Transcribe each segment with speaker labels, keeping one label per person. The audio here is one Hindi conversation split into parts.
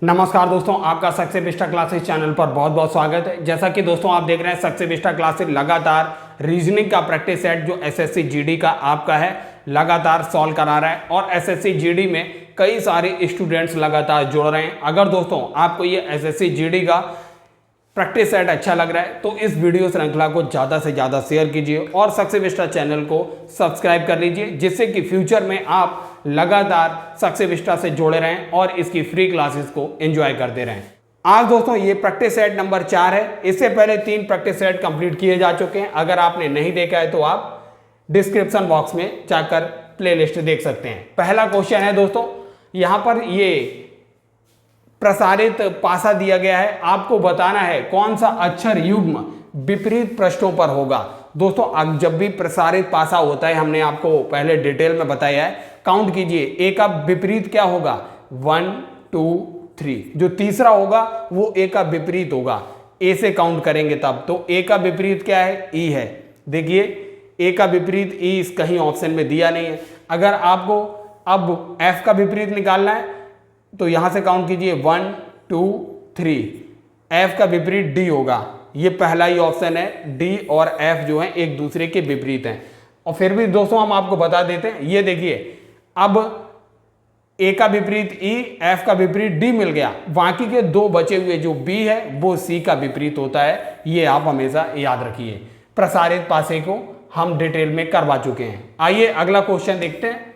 Speaker 1: नमस्कार दोस्तों, आपका सक्सेस विस्टा क्लासेस चैनल पर बहुत बहुत स्वागत है। जैसा कि दोस्तों आप देख रहे हैं, सक्सेस विस्टा क्लासेस लगातार रीजनिंग का प्रैक्टिस सेट जो एसएससी जीडी का आपका है लगातार सॉल्व करा रहा है और एसएससी जीडी में कई सारे स्टूडेंट्स लगातार जुड़ रहे हैं। अगर दोस्तों आपको ये एसएससी जीडी का प्रैक्टिस सेट अच्छा लग रहा है तो इस वीडियो श्रृंखला को ज़्यादा से ज़्यादा शेयर कीजिए और सक्सेस विस्टा चैनल को सब्सक्राइब कर लीजिए, जिससे कि फ्यूचर में आप लगातार सक्सेस विस्टा से जुड़े रहें और इसकी फ्री क्लासेस को एंजॉय करते रहें। आज दोस्तों ये प्रैक्टिस सेट नंबर 4 है। इससे पहले 3 प्रैक्टिस सेट कंप्लीट किए जा चुके हैं। अगर आपने नहीं देखा है तो आप डिस्क्रिप्शन बॉक्स में जाकर प्लेलिस्ट देख सकते हैं। पहला क्वेश्चन है दोस्तों, यहाँ पर ये प्रसारित पासा दिया गया है, आपको बताना है कौन सा अक्षर युग्म विपरीत पृष्ठों पर होगा। दोस्तों अब जब भी प्रसारित पासा होता है, हमने आपको पहले डिटेल में बताया है, काउंट कीजिए ए का विपरीत क्या होगा 1 2 3। जो तीसरा होगा वो ए का विपरीत होगा, ए से काउंट करेंगे तब। तो ए का विपरीत क्या है, ई है। देखिए ए का विपरीत ई कहीं ऑप्शन में दिया नहीं है। अगर आपको अब एफ का विपरीत निकालना है तो यहां से काउंट कीजिए 1 2 3। एफ का विपरीत डी होगा, ये पहला ही ऑप्शन है। डी और एफ जो है एक दूसरे के विपरीत हैं। और फिर भी दोस्तों हम आपको बता देते हैं, ये देखिए अब ए का विपरीत ई, एफ का विपरीत डी मिल गया। बाकी के 2 बचे हुए जो बी है वो सी का विपरीत होता है। ये आप हमेशा याद रखिए। प्रसारित पासे को हम डिटेल में करवा चुके हैं। आइए अगला क्वेश्चन देखते हैं।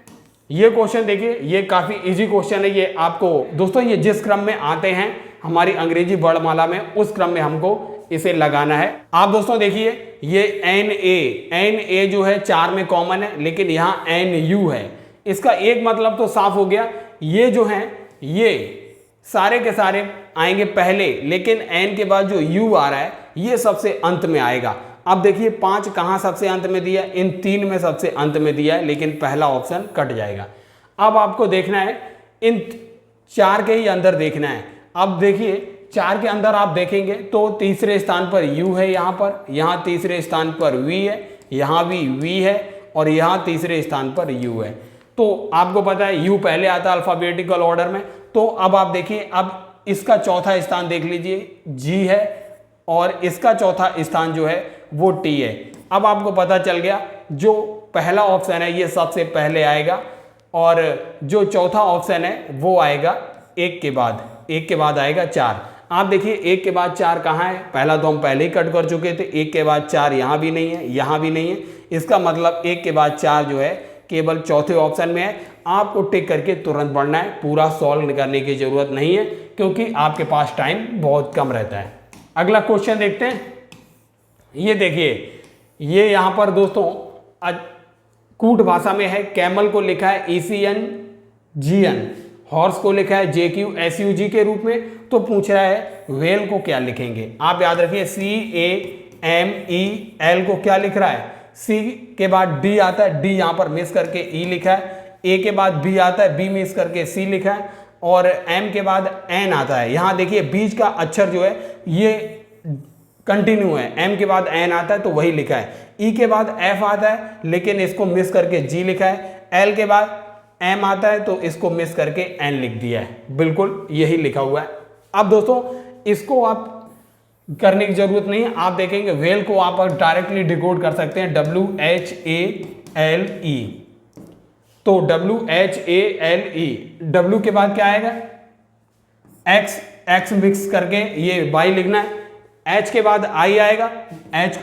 Speaker 1: ये क्वेश्चन देखिए, ये काफी इजी क्वेश्चन है। ये आपको दोस्तों ये जिस क्रम में आते हैं हमारी अंग्रेजी वर्णमाला में, उस क्रम में हमको इसे लगाना है। आप दोस्तों देखिए ये एन ए जो है 4 में कॉमन है, लेकिन यहाँ एन यू है। इसका एक मतलब तो साफ हो गया, ये जो है ये सारे के सारे आएंगे पहले, लेकिन एन के बाद जो यू आ रहा है ये सबसे अंत में आएगा। अब देखिए 5 कहाँ सबसे अंत में दिया, इन 3 में सबसे अंत में दिया है, लेकिन पहला ऑप्शन कट जाएगा। अब आपको देखना है इन 4 के ही अंदर देखना है। अब देखिए 4 के अंदर आप देखेंगे तो तीसरे स्थान पर u है, यहाँ तीसरे स्थान पर v है, यहाँ भी v है और यहाँ तीसरे स्थान पर u है। तो आपको पता है u पहले आता है अल्फाबेटिकल ऑर्डर में। तो अब आप देखिए, अब इसका चौथा स्थान देख लीजिए g है और इसका चौथा स्थान जो है वो t है। अब आपको पता चल गया जो पहला ऑप्शन है ये सबसे पहले आएगा और जो चौथा ऑप्शन है वो आएगा 1 के बाद आएगा 4। आप देखिए 1 के बाद 4 कहाँ है, पहला तो हम पहले ही कट कर चुके थे। 1 के बाद 4 यहाँ भी नहीं है, यहाँ भी नहीं है। इसका मतलब 1 के बाद 4 जो है केवल चौथे ऑप्शन में है। आपको टिक करके तुरंत बढ़ना है, पूरा सॉल्व करने की जरूरत नहीं है क्योंकि आपके पास टाइम बहुत कम रहता है। अगला क्वेश्चन देखते हैं। ये देखिए ये यहाँ पर दोस्तों कूट भाषा में है। कैमल को लिखा है ECNGN, हॉर्स को लिखा है JQSUG के रूप में। तो पूछ रहा है व्हेल को क्या लिखेंगे। आप याद रखिए CAMEL को क्या लिख रहा है, C के बाद D आता है, D यहाँ पर मिस करके E लिखा है। A के बाद B आता है, B मिस करके C लिखा है और M के बाद N आता है। यहाँ देखिए बीच का अक्षर जो है ये कंटिन्यू है, M के बाद N आता है तो वही लिखा है। E के बाद F आता है लेकिन इसको मिस करके G लिखा है। L के बाद M आता है तो इसको मिस करके N लिख दिया है, बिल्कुल यही लिखा हुआ है। अब दोस्तों इसको आप करने की जरूरत नहीं है। आप देखेंगे व्हेल को आप डायरेक्टली डिकोड कर सकते हैं WHALE। तो WHALE, W के बाद क्या आएगा X मिक्स करके ये Y लिखना है। H के बाद I आएगा,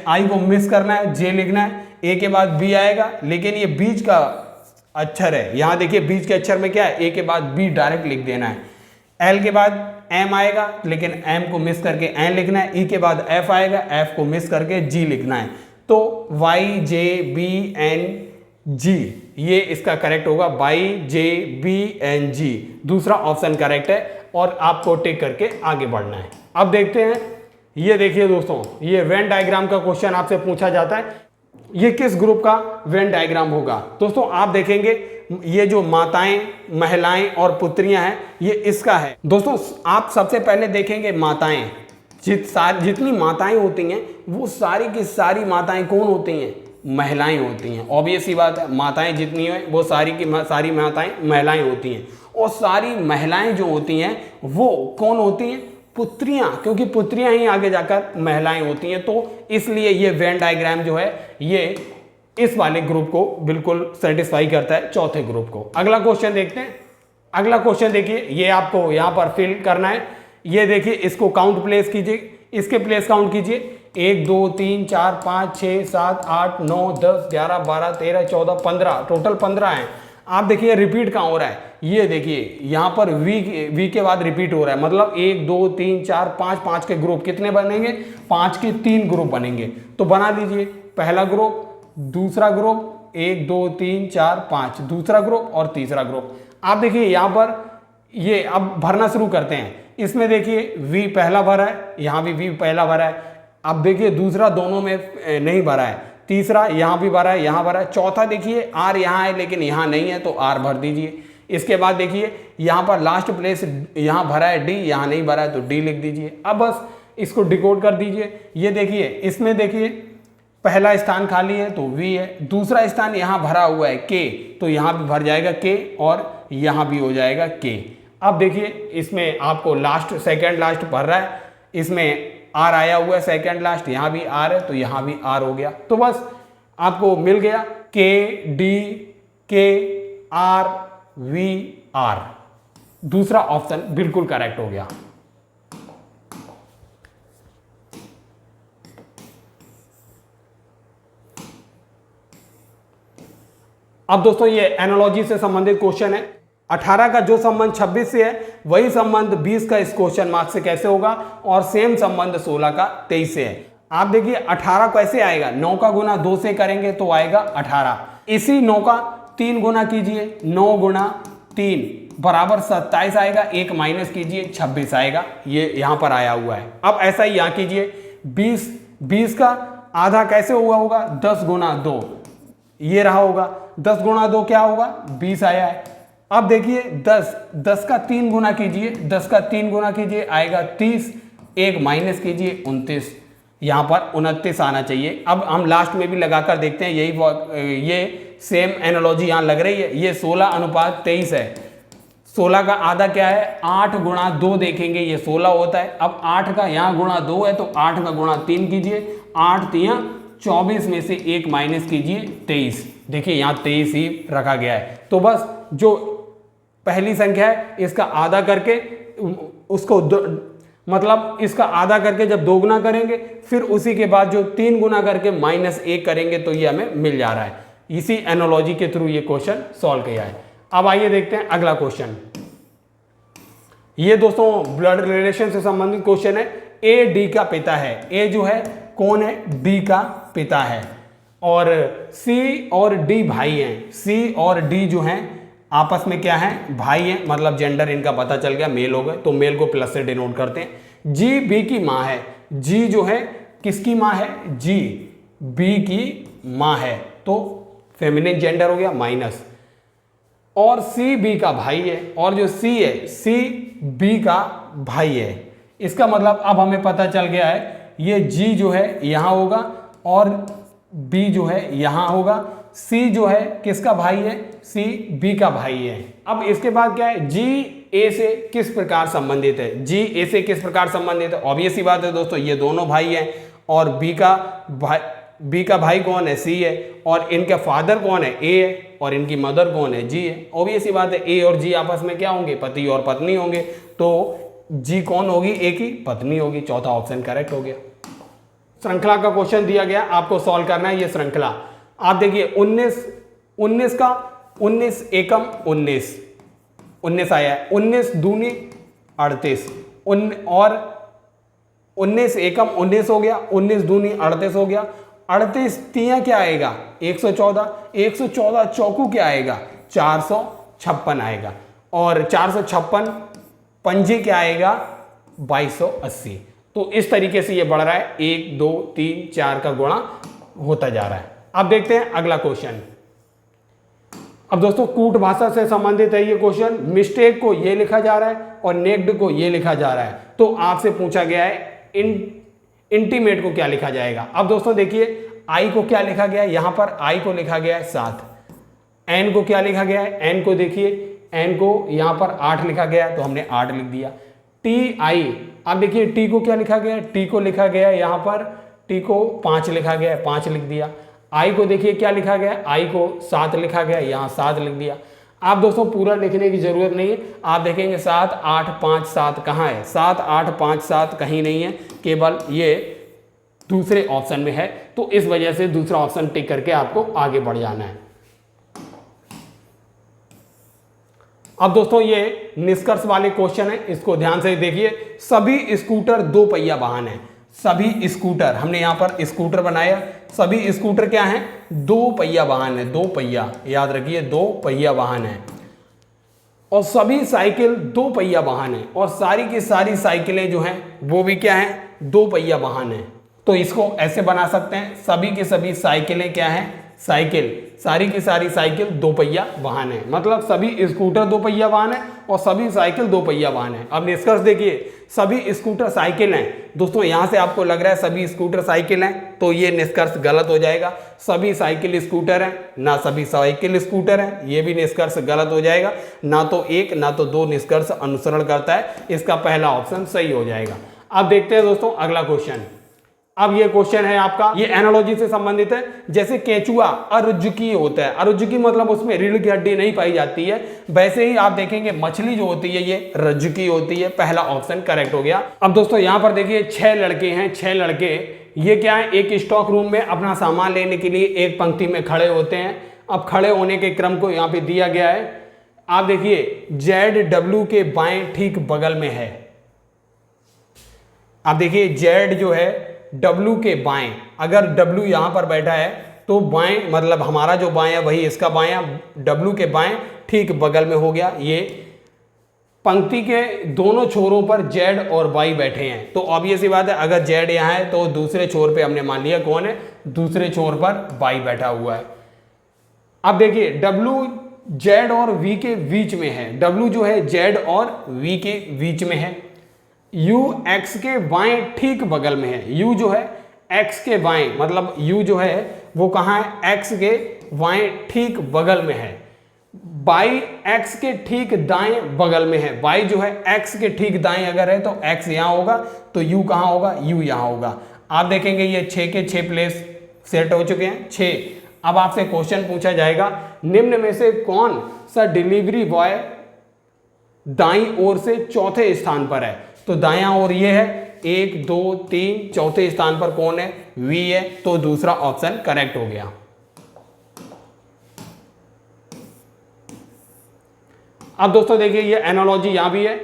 Speaker 1: I को मिस करना है, J लिखना है। A के बाद B आएगा, लेकिन ये बीच का अक्षर है। यहाँ देखिए बीच के अक्षर में क्या है, A के बाद B डायरेक्ट लिख देना है। L के बाद M आएगा, लेकिन M को मिस करके N लिखना है। E के बाद F आएगा, F को मिस करके G लिखना है। तो YJBNG ये इसका करेक्ट होगा, YJBNG दूसरा ऑप्शन करेक्ट है और आपको टिक करके आगे बढ़ना है। अब देखते हैं, ये देखिए दोस्तों ये वेन डायग्राम का क्वेश्चन आपसे पूछा जाता है। ये किस ग्रुप का वेन डायग्राम होगा। दोस्तों आप देखेंगे ये जो माताएं, महिलाएं और पुत्रियां हैं ये इसका है। दोस्तों आप सबसे पहले देखेंगे माताएं, जितनी माताएं होती हैं वो सारी की सारी माताएं कौन होती हैं, महिलाएं होती हैं। ऑब्वियस सी बात है, माताएं जितनी हैं वो सारी की सारी माताएं महिलाएं होती हैं। और सारी महिलाएं जो होती हैं वो कौन होती हैं? पुत्रियां, क्योंकि पुत्रियां ही आगे जाकर महिलाएं होती हैं। तो इसलिए ये वेन डायग्राम जो है ये इस वाले ग्रुप को बिल्कुल सेटिस्फाई करता है, चौथे ग्रुप को। अगला क्वेश्चन देखते हैं। अगला क्वेश्चन देखिए, ये आपको यहां पर फिल करना है। ये देखिए, इसको काउंट प्लेस कीजिए, इसके प्लेस काउंट कीजिए। 1 2 3 4 5 6 7 8 9 10 11 12 13 14 15, टोटल 15 है। आप देखिए रिपीट कहाँ हो रहा है, ये देखिए यहाँ पर वी के बाद रिपीट हो रहा है, मतलब 1 2 3 4 5, 5 के ग्रुप कितने बनेंगे? 5 के 3 ग्रुप बनेंगे। तो बना लीजिए, पहला ग्रुप, दूसरा ग्रुप, 1 2 3 4 5, दूसरा ग्रुप और तीसरा ग्रुप। आप देखिए यहाँ पर ये अब भरना शुरू करते हैं। इसमें देखिए V पहला भरा है, यहाँ भी V पहला भरा है। अब देखिए दूसरा दोनों में नहीं भरा है, तीसरा यहाँ भी भरा है, यहाँ भरा है। चौथा देखिए R यहाँ है लेकिन यहाँ नहीं है, तो R भर दीजिए। इसके बाद देखिए यहाँ पर लास्ट प्लेस यहाँ भरा है D, यहाँ नहीं भरा है तो D लिख दीजिए। अब बस इसको डिकोड कर दीजिए। ये देखिए, इसमें देखिए पहला स्थान खाली है तो V है, दूसरा स्थान यहाँ भरा हुआ है K, तो यहाँ भी भर जाएगा K और यहाँ भी हो जाएगा K। अब देखिए इसमें आपको लास्ट सेकंड लास्ट भर रहा है, इसमें R आया हुआ है सेकंड लास्ट, यहाँ भी R है तो यहाँ भी R हो गया। तो बस आपको मिल गया K D K R V R, दूसरा ऑप्शन बिल्कुल करेक्ट हो गया। अब दोस्तों ये एनालॉजी से संबंधित क्वेश्चन है। 18 का जो संबंध 26 से है वही संबंध 20 का इस क्वेश्चन मार्क से कैसे होगा, और सेम संबंध 16 का 23 से है। आप देखिए 18 कैसे आएगा, 9 का गुना 2 से करेंगे तो आएगा 18। इसी 9 का 3 गुना कीजिए, 9 गुना 3 बराबर 27 आएगा, 1 माइनस कीजिए 26 आएगा, ये यहाँ पर आया हुआ है। अब ऐसा ही यहाँ कीजिए, 20 का आधा कैसे हुआ होगा, 10 गुना 2 ये रहा होगा, 10 गुना 2 क्या होगा, 20 आया है। अब देखिए 10 का 3 गुना कीजिए, 10 का 3 गुना कीजिए आएगा 30, 1 माइनस कीजिए 29, यहाँ पर 29 आना चाहिए। अब हम लास्ट में भी लगाकर देखते हैं, ये सेम एनालॉजी यहाँ लग रही है। ये 16:23 है, 16 का आधा क्या है, 8 गुणा 2 देखेंगे ये 16 होता है। अब 8 का यहाँ गुणा 2 है तो 8 का गुणा 3 कीजिए, 8 3 24 में से 1 माइनस कीजिए 23, देखिए यहाँ 23 ही रखा गया है। तो बस जो पहली संख्या है इसका आधा करके उसको मतलब इसका आधा करके जब 2 गुना करेंगे फिर उसी के बाद जो 3 गुना करके -1 करेंगे तो ये हमें मिल जा रहा है। इसी एनालॉजी के थ्रू ये क्वेश्चन सॉल्व किया है। अब आइए देखते हैं अगला क्वेश्चन। ये दोस्तों ब्लड रिलेशन से संबंधित क्वेश्चन है। ए डी का पिता है, ए जो है कौन है, डी का पिता है, और सी और डी भाई हैं। सी और डी जो हैं आपस में क्या है, भाई हैं, मतलब जेंडर इनका पता चल गया, मेल हो गए, तो मेल को प्लस से डिनोट करते हैं। जी बी की माँ है, जी जो है किसकी माँ है, जी बी की माँ है, तो फेमिनिन जेंडर हो गया माइनस, और सी बी का भाई है, और जो सी है सी बी का भाई है। इसका मतलब अब हमें पता चल गया है, ये जी जो है यहाँ होगा और बी जो है यहाँ होगा। सी जो है किसका भाई है, सी बी का भाई है। अब इसके बाद क्या है, जी ए से किस प्रकार संबंधित है, जी ए से किस प्रकार संबंधित है। ऑब्वियस सी बात है दोस्तों, ये दोनों भाई हैं, और बी का भाई कौन है, सी है, और इनके फादर कौन है, ए है, और इनकी मदर कौन है, जी है। ऑब्वियस सी बात है, ए और जी आपस में क्या होंगे, पति और पत्नी होंगे, तो जी कौन होगी, ए की पत्नी होगी। चौथा ऑप्शन करेक्ट हो गया। श्रृंखला का क्वेश्चन दिया गया, आपको सॉल्व करना है ये श्रृंखला। आप देखिए 19 का 19 एकम 19 आया है, 19 दूनी 38, और 19 एकम 19 हो गया, 19 दूनी 38 हो गया, 38 तिया क्या आएगा, 114 चौकू क्या आएगा, 456 आएगा, और 456 पंजे क्या आएगा, 2280। तो इस तरीके से ये बढ़ रहा है, 1 2 3 4 का गुणा होता जा रहा है। अब देखते हैं अगला क्वेश्चन। अब दोस्तों कूट भाषा से संबंधित है ये क्वेश्चन। मिस्टेक को ये लिखा जा रहा है और नेक्ड को ये लिखा जा रहा है, तो आपसे पूछा गया है इंटीमेट को क्या लिखा जाएगा। अब दोस्तों देखिए आई को क्या लिखा गया है, यहां पर आई को लिखा गया है 7, एन को क्या लिखा गया है, एन को देखिए एन को यहाँ पर 8 लिखा गया तो हमने 8 लिख दिया। टी आई, अब देखिए टी को क्या लिखा गया, टी को लिखा गया यहाँ पर, टी को 5 लिखा गया, 5 लिख दिया। आई को देखिए क्या लिखा गया, आई को 7 लिखा गया, यहाँ 7 लिख दिया। आप दोस्तों पूरा लिखने की जरूरत नहीं है, आप देखेंगे 7 8 5 7 कहाँ है, 7 8 5 7 कहीं नहीं है, केवल ये दूसरे ऑप्शन में है। तो इस वजह से दूसरा ऑप्शन टिक करके आपको आगे बढ़ जाना है। अब दोस्तों ये निष्कर्ष वाले क्वेश्चन है, इसको ध्यान से देखिए। सभी स्कूटर 2 पहिया वाहन है, सभी स्कूटर, हमने यहाँ पर स्कूटर बनाया, सभी स्कूटर क्या है, 2 पहिया वाहन है, 2 पहिया, याद रखिए 2 पहिया वाहन है। और सभी साइकिल 2 पहिया वाहन है, और सारी की सारी साइकिलें जो हैं वो भी क्या है, 2 पहिया वाहन है। तो इसको ऐसे बना सकते हैं, सभी की सभी साइकिलें क्या हैं, साइकिल, सारी की सारी साइकिल 2 पहिया वाहन है, मतलब सभी स्कूटर 2 पहिया वाहन है और सभी साइकिल 2 पहिया वाहन है। अब निष्कर्ष देखिए, सभी स्कूटर साइकिल हैं। दोस्तों यहां से आपको लग रहा है सभी स्कूटर साइकिल हैं, तो ये निष्कर्ष गलत हो जाएगा। सभी साइकिल स्कूटर हैं, ना सभी साइकिल स्कूटर हैं, ये भी निष्कर्ष गलत हो जाएगा। ना तो एक ना तो दो निष्कर्ष अनुसरण करता है, इसका पहला ऑप्शन सही हो जाएगा। अब देखते हैं दोस्तों अगला क्वेश्चन। अब ये क्वेश्चन है आपका, ये एनालॉजी से संबंधित है। जैसे केचुआ अरुजुकी होता है, अरुजुकी मतलब उसमें रीढ़ की हड्डी नहीं पाई जाती है, वैसे ही आप देखेंगे मछली जो होती है ये रज्जुकी होती है। पहला ऑप्शन करेक्ट हो गया। अब दोस्तों यहां पर देखिए 6 लड़के हैं, 6 लड़के, ये क्या है, एक स्टॉक रूम में अपना सामान लेने के लिए एक पंक्ति में खड़े होते हैं। अब खड़े होने के क्रम को यहाँ पे दिया गया है। आप देखिए ZW के बाएं ठीक बगल में है। आप देखिए Z जो है W के बाएं, अगर W यहां पर बैठा है तो बाएं मतलब हमारा जो बाएं है वही इसका बायां, W के बाएं ठीक बगल में हो गया। ये पंक्ति के दोनों छोरों पर Z और Y बैठे हैं, तो ऑब्वियस सी बात है अगर Z यहां है तो दूसरे छोर पे हमने मान लिया कौन है, दूसरे छोर पर Y बैठा हुआ है। अब देखिए W Z और V के बीच में है, W जो है Z और V के बीच में है। U X के बाएं ठीक बगल में है, U जो है X के बाएं, मतलब U जो है वो कहाँ है, X के बाएं ठीक बगल में है। Y X के ठीक दाएं बगल में है, Y जो है X के ठीक दाएं अगर है तो X यहाँ होगा, तो U कहाँ होगा, U यहाँ होगा। आप देखेंगे ये 6 के 6 प्लेस सेट हो चुके हैं, 6। अब आपसे क्वेश्चन पूछा जाएगा, निम्न में से कौन सा डिलीवरी बॉय दाईं ओर से चौथे स्थान पर है। तो दायां ओर ये है 1 2 3, चौथे स्थान पर कौन है, V है, तो दूसरा ऑप्शन करेक्ट हो गया। अब दोस्तों देखिए ये एनालॉजी यहां भी है।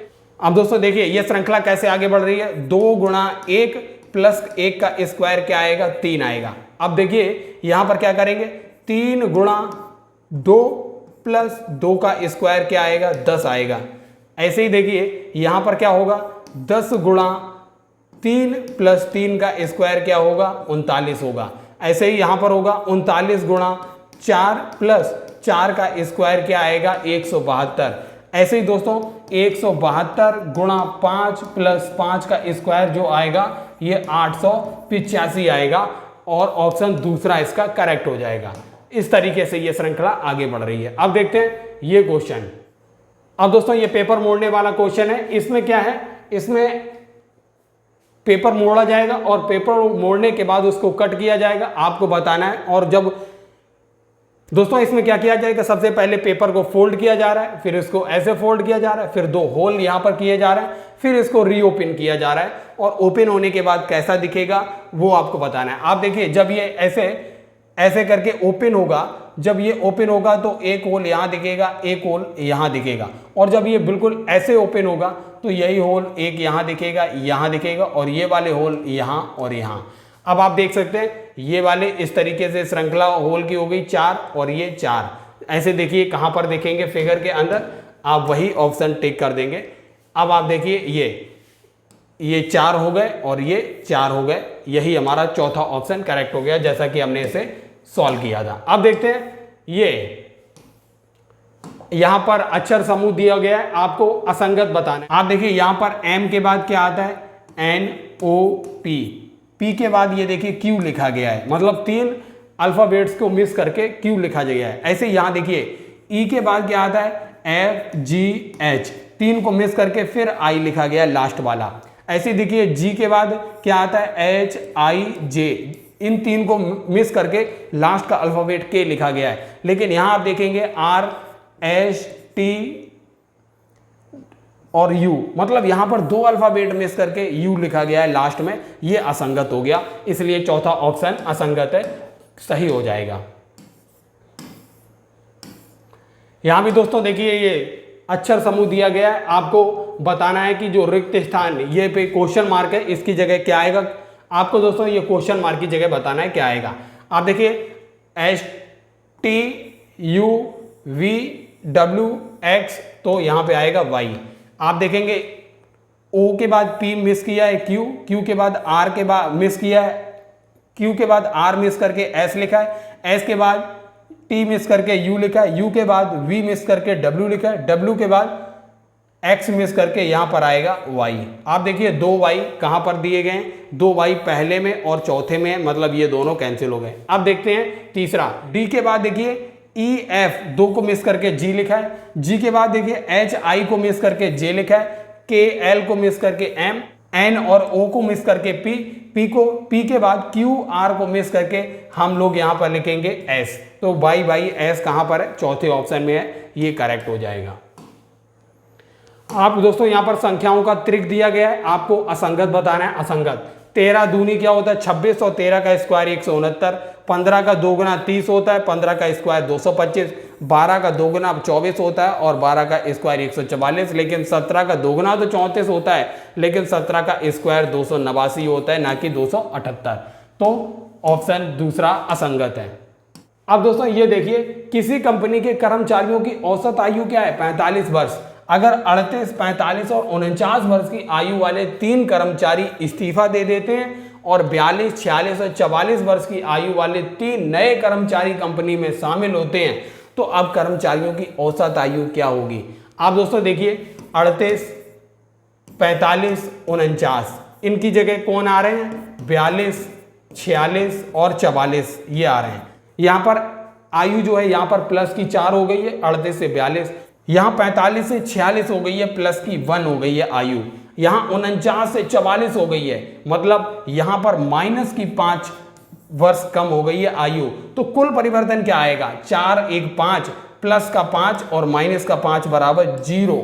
Speaker 1: अब दोस्तों देखिए ये श्रृंखला कैसे आगे बढ़ रही है, 2 गुणा 1 प्लस 1 का स्क्वायर क्या आएगा, 3 आएगा। अब देखिए यहां पर क्या करेंगे, 3 गुणा 2 प्लस 2 का स्क्वायर क्या आएगा, 10 आएगा। ऐसे ही देखिए यहां पर क्या होगा, 10 गुणा 3 प्लस 3 का स्क्वायर क्या होगा, 39 होगा। ऐसे ही यहां पर होगा 39 गुणा 4 प्लस 4 का स्क्वायर क्या आएगा, 172। ऐसे ही दोस्तों 172 गुणा 5 प्लस 5 का स्क्वायर जो आएगा ये 885 आएगा, और ऑप्शन दूसरा इसका करेक्ट हो जाएगा। इस तरीके से ये श्रृंखला आगे बढ़ रही है। अब देखते हैं ये क्वेश्चन। अब दोस्तों ये पेपर मोड़ने वाला क्वेश्चन है। इसमें क्या है, इसमें पेपर मोड़ा जाएगा और पेपर मोड़ने के बाद उसको कट किया जाएगा, आपको बताना है। और जब दोस्तों इसमें क्या किया जाएगा, सबसे पहले पेपर को फोल्ड किया जा रहा है, फिर इसको ऐसे फोल्ड किया जा रहा है, फिर 2 होल यहां पर किए जा रहे हैं, फिर इसको रीओपन किया जा रहा है, और ओपन होने के बाद कैसा दिखेगा वो आपको बताना है। आप देखिए जब ये ऐसे करके ओपन होगा, जब ये ओपन होगा तो एक होल यहां दिखेगा, एक होल यहां दिखेगा, और जब ये बिल्कुल ऐसे ओपन होगा तो यही होल एक यहां दिखेगा, और ये वाले होल यहां और यहां। अब आप देख सकते हैं ये वाले इस तरीके से श्रृंखला होल की हो गई 4, और ये 4। ऐसे देखिए कहां पर देखेंगे, फिगर के अंदर, आप वही ऑप्शन टिक कर देंगे। अब आप देखिए ये 4 हो गए और ये 4 हो गए, यही हमारा चौथा ऑप्शन करेक्ट हो गया, जैसा कि हमने इसे सॉल्व किया था। अब देखते हैं ये यहां पर अक्षर समूह दिया गया है, आपको असंगत बताना है। आप देखिए यहां पर M के बाद क्या आता है, NOP, P के बाद ये देखिए Q लिखा गया है, मतलब 3 अल्फाबेट्स को मिस करके Q लिखा गया है। ऐसे यहां देखिए E के बाद क्या आता है, FGH, तीन को मिस करके फिर I लिखा गया लास्ट वाला। ऐसे देखिए G के बाद क्या आता है HIJ, इन तीन को मिस करके लास्ट का अल्फाबेट K लिखा गया है। लेकिन यहां आप देखेंगे RST और U, मतलब यहां पर दो अल्फाबेट मिस करके U लिखा गया है लास्ट में, ये असंगत हो गया, इसलिए चौथा ऑप्शन असंगत है, सही हो जाएगा। यहां भी दोस्तों देखिए ये अक्षर समूह दिया गया है, आपको बताना है कि जो रिक्त स्थान ये पे क्वेश्चन मार्क है, इसकी जगह क्या आएगा। आपको दोस्तों ये क्वेश्चन मार्क की जगह बताना है क्या आएगा। आप देखिए STUVWX, तो यहां पे आएगा Y। आप देखेंगे O के बाद P मिस किया है, Q के बाद R के बाद मिस किया है, Q के बाद R मिस करके S लिखा है, S के बाद T मिस करके U लिखा है, U के बाद V मिस करके W लिखा है, W के बाद X मिस करके यहां पर आएगा Y। आप देखिए दो Y कहां पर दिए गए हैं, दो Y पहले में और चौथे में, मतलब ये दोनों कैंसिल हो गए। अब देखते हैं तीसरा, D के बाद देखिए EF, दो को मिस करके G लिखा है, G के बाद देखिए HI को मिस करके J लिखा है, KL को मिस करके M, N और O को मिस करके P के बाद QR को मिस करके हम लोग यहां पर लिखेंगे S। तो बाई S कहां पर है, चौथे ऑप्शन में है, ये करेक्ट हो जाएगा। आप दोस्तों यहां पर संख्याओं का ट्रिक दिया गया है, आपको असंगत बताना है। असंगत 13 दूनी क्या होता है 26 और 13 का स्क्वायर 169, 15 का दोगुना 30 होता है, 15 का स्क्वायर 225, 12 का दोगुना 24 होता है और 12 का स्क्वायर 144, लेकिन 17 का दोगुना तो 34 होता है, लेकिन 17 का स्क्वायर 289 होता है, ना कि 278। तो ऑप्शन दूसरा असंगत है। अब दोस्तों ये देखिए, किसी कंपनी के कर्मचारियों की औसत आयु क्या है, 45 वर्ष। अगर 38, 45 और 49 वर्ष की आयु वाले 3 कर्मचारी इस्तीफा दे देते हैं और 42, 46 और 44 वर्ष की आयु वाले 3 नए कर्मचारी कंपनी में शामिल होते हैं, तो अब कर्मचारियों की औसत आयु क्या होगी। आप दोस्तों देखिए 38, 45, 49, इनकी जगह कौन आ रहे हैं, 42, 46 और 44 ये आ रहे हैं। यहां पर आयु जो है यहां पर प्लस की 4 हो गई है, 38 से 42, यहां 45 से 46 हो गई है, प्लस की 1 हो गई है आयु, यहां 49 से 44 हो गई है, मतलब यहां पर माइनस की 5 वर्ष कम हो गई है आयु। तो कुल परिवर्तन क्या आएगा, 4, 1, 5, प्लस का 5 और माइनस का 5 बराबर 0।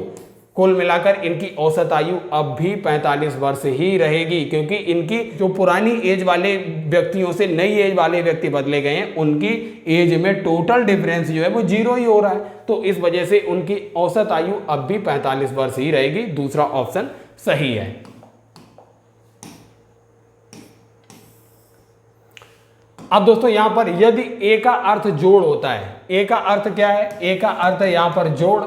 Speaker 1: कुल मिलाकर इनकी औसत आयु अब भी 45 वर्ष ही रहेगी, क्योंकि इनकी जो पुरानी एज वाले व्यक्तियों से नई एज वाले व्यक्ति बदले गए हैं, उनकी एज में टोटल डिफरेंस जो है वो 0 ही हो रहा है, तो इस वजह से उनकी औसत आयु अब भी 45 वर्ष ही रहेगी। दूसरा ऑप्शन सही है। अब दोस्तों यहां पर यदि ए का अर्थ जोड़ होता है, ए का अर्थ क्या है, ए का अर्थ है यहां पर जोड़,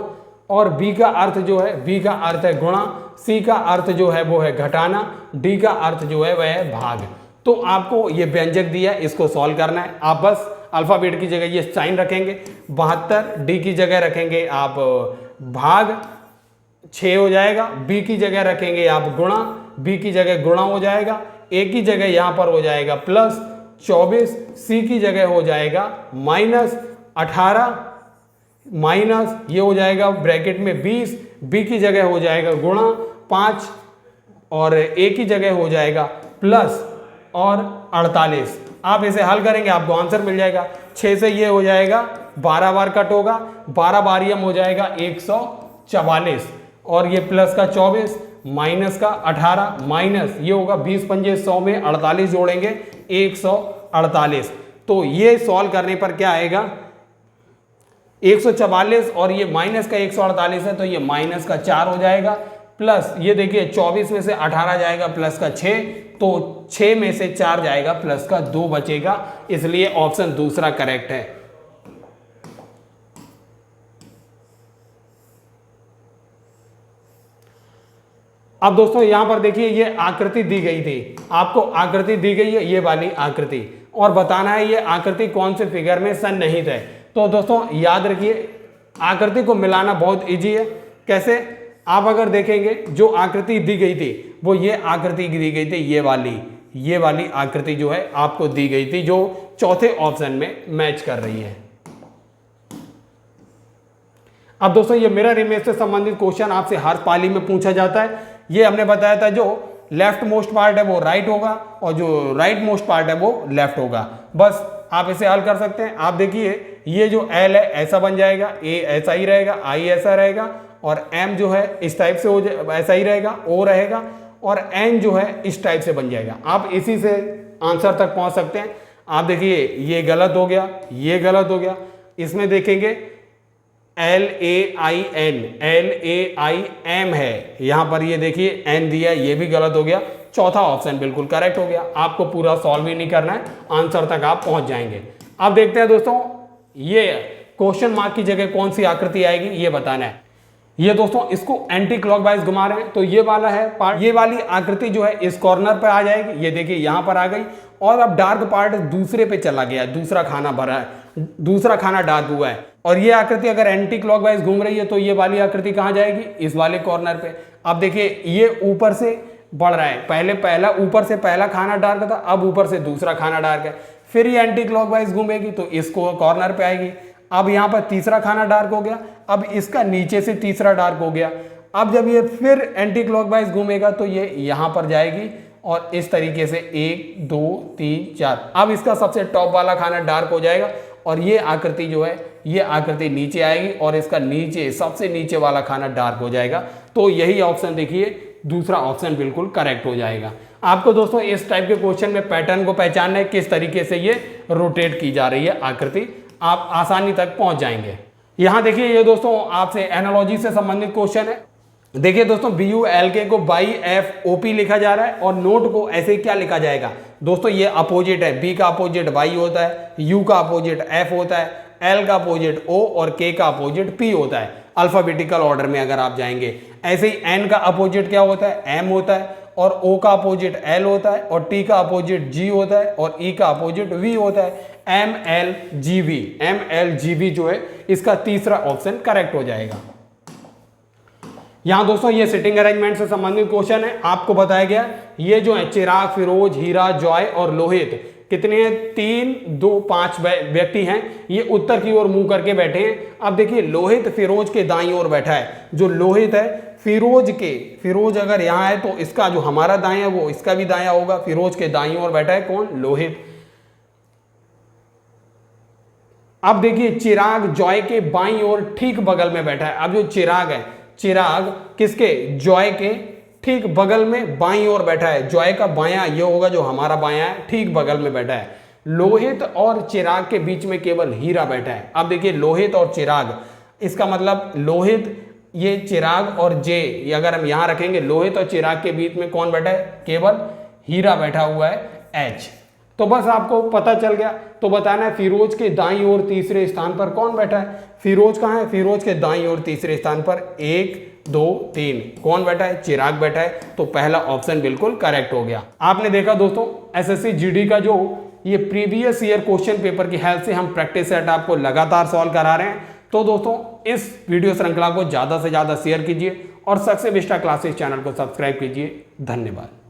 Speaker 1: और बी का अर्थ जो है, बी का अर्थ है गुणा, सी का अर्थ जो है वो है घटाना, डी का अर्थ जो है वह है भाग। तो आपको ये व्यंजक दिया है, इसको सॉल्व करना है। आप बस अल्फाबेट की जगह ये साइन रखेंगे 72, डी की जगह रखेंगे आप भाग 6 हो जाएगा, बी की जगह रखेंगे आप गुणा, बी की जगह गुणा हो जाएगा, ए की जगह यहां पर हो जाएगा प्लस 24, सी की जगह हो जाएगा माइनस 18, माइनस ये हो जाएगा ब्रैकेट में 20, बी की जगह हो जाएगा गुणा 5 और ए की जगह हो जाएगा प्लस और 48। आप इसे हल करेंगे आपको आंसर मिल जाएगा। 6 से ये हो जाएगा 12 बार कट होगा, 12 बारियम हो जाएगा 144 और ये प्लस का 24 माइनस का 18 माइनस ये होगा 20 पंजे 100 में 48 जोड़ेंगे 148। तो ये सॉल्व करने पर क्या आएगा 144 और ये माइनस का 148 है, तो ये माइनस का 4 हो जाएगा, प्लस ये देखिए 24 में से 18 जाएगा प्लस का 6, तो 6 में से 4 जाएगा प्लस का 2 बचेगा, इसलिए ऑप्शन दूसरा करेक्ट है। अब दोस्तों यहां पर देखिए ये आकृति दी गई थी, आपको आकृति दी गई है ये वाली आकृति, और बताना है ये आकृति कौन से फिगर में सन्निहित है। तो दोस्तों याद रखिए आकृति को मिलाना बहुत इजी है। कैसे, आप अगर देखेंगे जो आकृति दी गई थी वो ये आकृति दी गई थी, ये वाली आकृति जो है आपको दी गई थी, जो चौथे ऑप्शन में मैच कर रही है। अब दोस्तों ये मिरर इमेज से संबंधित क्वेश्चन आपसे हर पाली में पूछा जाता है। ये हमने बताया था जो लेफ्ट मोस्ट पार्ट है वो राइट होगा और जो राइट मोस्ट पार्ट है वो लेफ्ट होगा। बस आप इसे हल कर सकते हैं। आप देखिए ये जो L है ऐसा बन जाएगा, A ऐसा ही रहेगा, I ऐसा रहेगा और M जो है इस टाइप से हो ऐसा ही रहेगा, O रहेगा और N जो है इस टाइप से बन जाएगा। आप इसी से आंसर तक पहुंच सकते हैं। आप देखिए ये गलत हो गया, ये गलत हो गया। इसमें देखेंगे LAIN है, यहां पर ये देखिए N दिया, ये भी गलत हो गया। चौथा ऑप्शन बिल्कुल करेक्ट हो गया। आपको पूरा सॉल्व ही नहीं करना है, आंसर तक आप पहुंच जाएंगे। अब देखते हैं दोस्तों ये क्वेश्चन मार्क की जगह कौन सी आकृति आएगी ये बताना है। ये दोस्तों इसको एंटी क्लॉकवाइज घुमा रहे हैं तो ये वाला है पार्ट, ये वाली आकृति जो है इस कॉर्नर पर आ जाएगी। ये देखिए यहां पर आ गई और अब डार्क पार्ट दूसरे पे चला गया, दूसरा खाना भरा है, दूसरा खाना डार्क हुआ है। और ये आकृति अगर एंटी क्लॉकवाइज घूम रही है तो ये वाली आकृति कहां जाएगी, इस वाले कॉर्नर पे। अब देखिए ये ऊपर से बढ़ रहा है, पहले पहला ऊपर से पहला खाना डार्क था, अब ऊपर से दूसरा खाना डार्क है। फिर ये एंटी क्लॉकवाइज घूमेगी तो इसको कॉर्नर पे आएगी। अब यहाँ पर तीसरा खाना डार्क हो गया, अब इसका नीचे से तीसरा डार्क हो गया। अब जब ये फिर एंटी क्लॉकवाइज घूमेगा तो ये यहाँ पर जाएगी और इस तरीके से 1 2 3 4। अब इसका सबसे टॉप वाला खाना डार्क हो जाएगा और ये आकृति जो है ये आकृति नीचे आएगी और इसका नीचे सबसे नीचे वाला खाना डार्क हो जाएगा। तो यही ऑप्शन देखिए दूसरा ऑप्शन बिल्कुल करेक्ट हो जाएगा। आपको दोस्तों इस टाइप के क्वेश्चन में पैटर्न को पहचानना है, किस तरीके से ये रोटेट की जा रही है आकृति, आप आसानी तक पहुंच जाएंगे। यहां देखिए ये दोस्तों आपसे एनालॉजी से संबंधित क्वेश्चन है। देखिए दोस्तों BULK को बाई FOP लिखा जा रहा है और नोट को ऐसे क्या लिखा जाएगा। दोस्तों ये अपोजिट है, B का अपोजिट Y होता है, U का अपोजिट F होता है, L का अपोजिट O और K का अपोजिट P होता है अल्फाबेटिकल ऑर्डर में अगर आप जाएंगे। ऐसे ही N का अपोजिट क्या होता है, M होता है और O का अपोजिट L होता है और T का अपोजिट G होता है और E का अपोजिट V होता है, MLGV जो है इसका तीसरा ऑप्शन करेक्ट हो जाएगा। यहां दोस्तों ये सिटिंग अरेंजमेंट से संबंधित क्वेश्चन है। आपको बताया गया ये जो है चिराग, फिरोज, हीरा, जॉय और लोहित कितने हैं, 3 2 5 व्यक्ति हैं। ये उत्तर की ओर मुंह करके बैठे हैं। अब देखिए लोहित फिरोज के दाईं ओर बैठा है। जो लोहित है फिरोज अगर यहाँ है तो इसका जो हमारा दाएं है वो इसका भी दायां होगा। फिरोज के दाईं ओर बैठा है कौन, लोहित। अब देखिए चिराग जॉय के बाईं ओर ठीक बगल में बैठा है। अब जो चिराग है, चिराग किसके, जॉय के ठीक बगल में बाईं ओर बैठा है। जॉय का बायां ये होगा जो हमारा बायां है, ठीक बगल में बैठा है। लोहित और चिराग के बीच में केवल हीरा बैठा है। अब देखिए लोहित और चिराग, इसका मतलब लोहित, ये चिराग और जे, ये अगर हम यहां रखेंगे लोहित और चिराग के बीच में कौन बैठा है, केवल हीरा बैठा हुआ है, H। तो बस आपको पता चल गया। तो बताना है फिरोज के दाईं ओर तीसरे स्थान पर कौन बैठा है। फिरोज कहाँ है, फिरोज के दाईं ओर तीसरे स्थान पर 1 2 3 कौन बैठा है, चिराग बैठा है। तो पहला ऑप्शन बिल्कुल करेक्ट हो गया। आपने देखा दोस्तों SSC GD का जो ये प्रीवियस ईयर क्वेश्चन पेपर की हेल्प से हम प्रैक्टिस सेट आपको लगातार सॉल्व करा रहे हैं। तो दोस्तों इस वीडियो श्रृंखला को ज्यादा से ज्यादा शेयर कीजिए और सक्सेस विस्टा क्लासेस चैनल को सब्सक्राइब कीजिए। धन्यवाद।